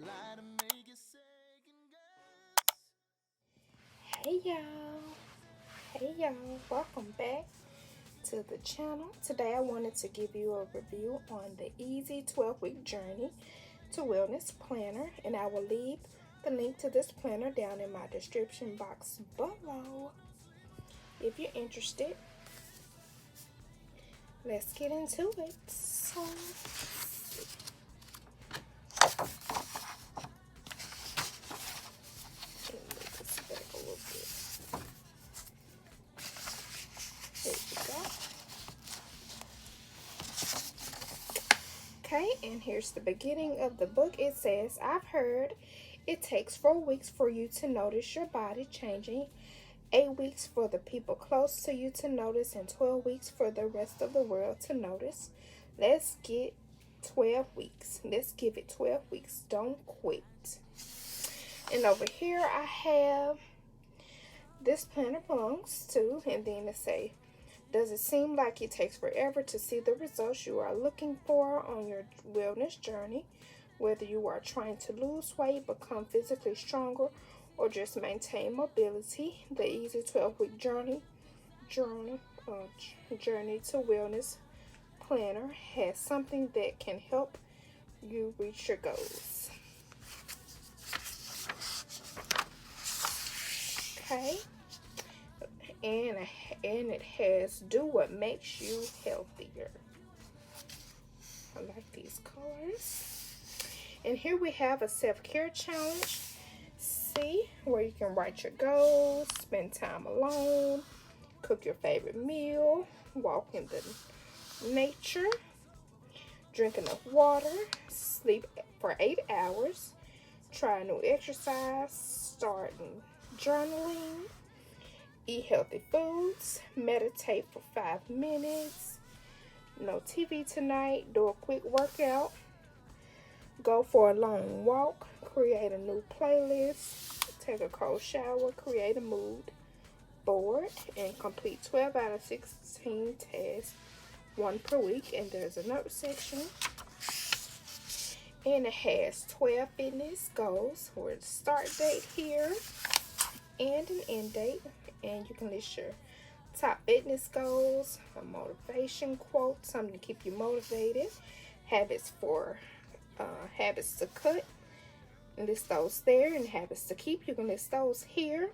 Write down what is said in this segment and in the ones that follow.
Hey y'all, welcome back to the channel. Today I wanted to give you a review on the Easy 12-Week Journey to Wellness Planner, and I will leave the link to this planner down in my description box below. If you're interested, let's get into it. So, let me move this back a little bit. There we go. Okay, and here's the beginning of the book. It says, I've heard it takes 4 weeks for you to notice your body changing, 8 weeks for the people close to you to notice, and 12 weeks for the rest of the world to notice. Let's get 12 weeks. Let's give it 12 weeks. Don't quit. And over here I have this planner belongs to, and then it say, does it seem like it takes forever to see the results you are looking for on your wellness journey? Whether you are trying to lose weight, become physically stronger, or just maintain mobility, the Easy 12-Week Journey to Wellness Planner has something that can help you reach your goals. Okay. And it has do what makes you healthier. I like these colors. And here we have a self-care challenge. See, where you can write your goals, spend time alone, cook your favorite meal, walk in the nature, drink enough water, sleep for 8 hours, try a new exercise, start journaling, eat healthy foods, meditate for 5 minutes, no TV tonight, do a quick workout, go for a long walk, create a new playlist, take a cold shower, create a mood board, and complete 12 out of 16 tasks, 1 per week. And there's a note section. And it has 12 fitness goals with a start date here and an end date. And you can list your top fitness goals, a motivation quote, something to keep you motivated, habits to cut, list those there, and habits to keep, you can list those here.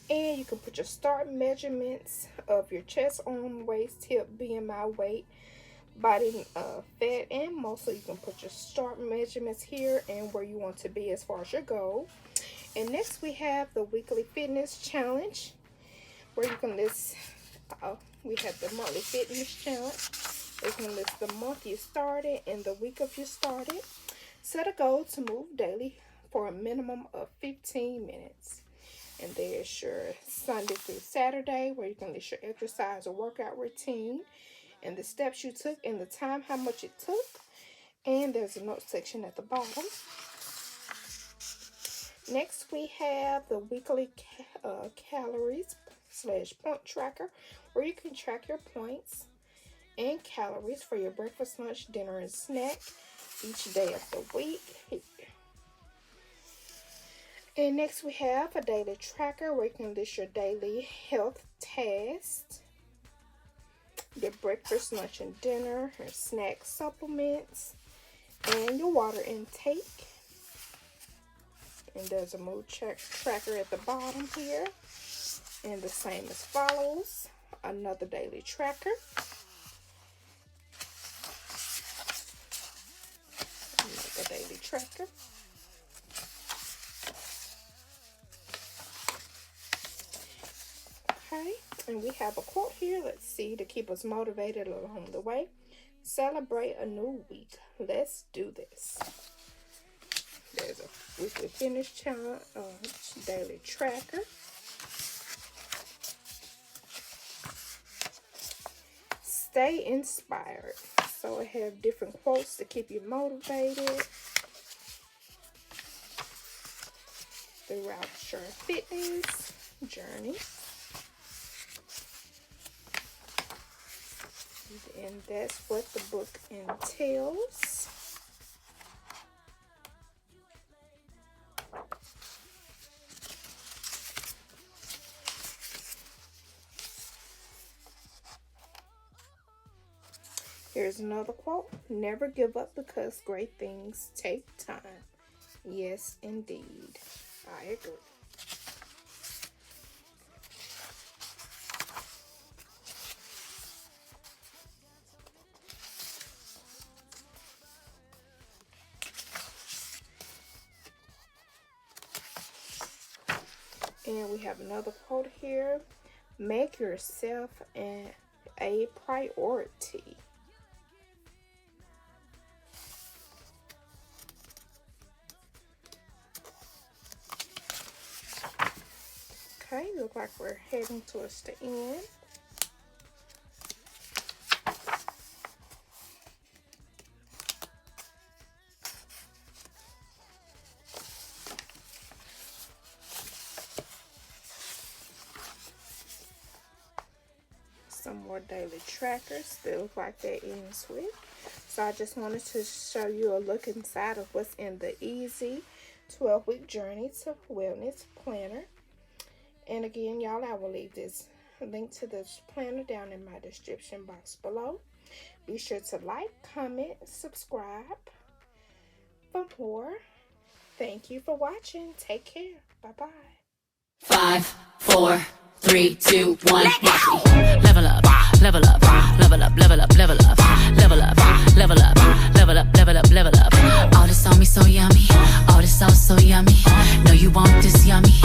And you can put your start measurements of your chest, arm, waist, hip, BMI, weight, body fat, and muscle. You can put your start measurements here and where you want to be as far as your goal. And next we have the weekly fitness challenge, where you can list, we have the monthly fitness challenge. You can list the month you started and the week of you started. Set a goal to move daily for a minimum of 15 minutes. And there's your Sunday through Saturday, where you can list your exercise or workout routine and the steps you took and the time, how much it took. And there's a note section at the bottom. Next, we have the weekly calories / point tracker, where you can track your points and calories for your breakfast, lunch, dinner, and snack each day of the week. And next, we have a daily tracker, where you can list your daily health tasks, your breakfast, lunch, and dinner, your snack supplements, and your water intake. And there's a mood tracker at the bottom here. And the same as follows. Another daily tracker. Another daily tracker. Okay. And we have a quote here. Let's see, to keep us motivated along the way. Celebrate a new week. Let's do this. There's a weekly fitness challenge, daily tracker. Stay inspired. So I have different quotes to keep you motivated throughout your fitness journey. And that's what the book entails. Here's another quote. Never give up because great things take time. Yes, indeed. I agree. And we have another quote here. Make yourself a priority. Okay, look like we're heading towards the end. Some more daily trackers. They look like they're in swift. So I just wanted to show you a look inside of what's in the Easy 12-week Journey to Wellness Planner. And again, y'all, I will leave this link to this planner down in my description box below. Be sure to like, comment, subscribe for more. Thank you for watching. Take care. Bye-bye. 5, 4, 3, 2, 1. Level up, level up, level up, level up, level up, level up, level up, level up, level up, level up. All this on me so yummy. All this sauce so yummy. No, you want this yummy.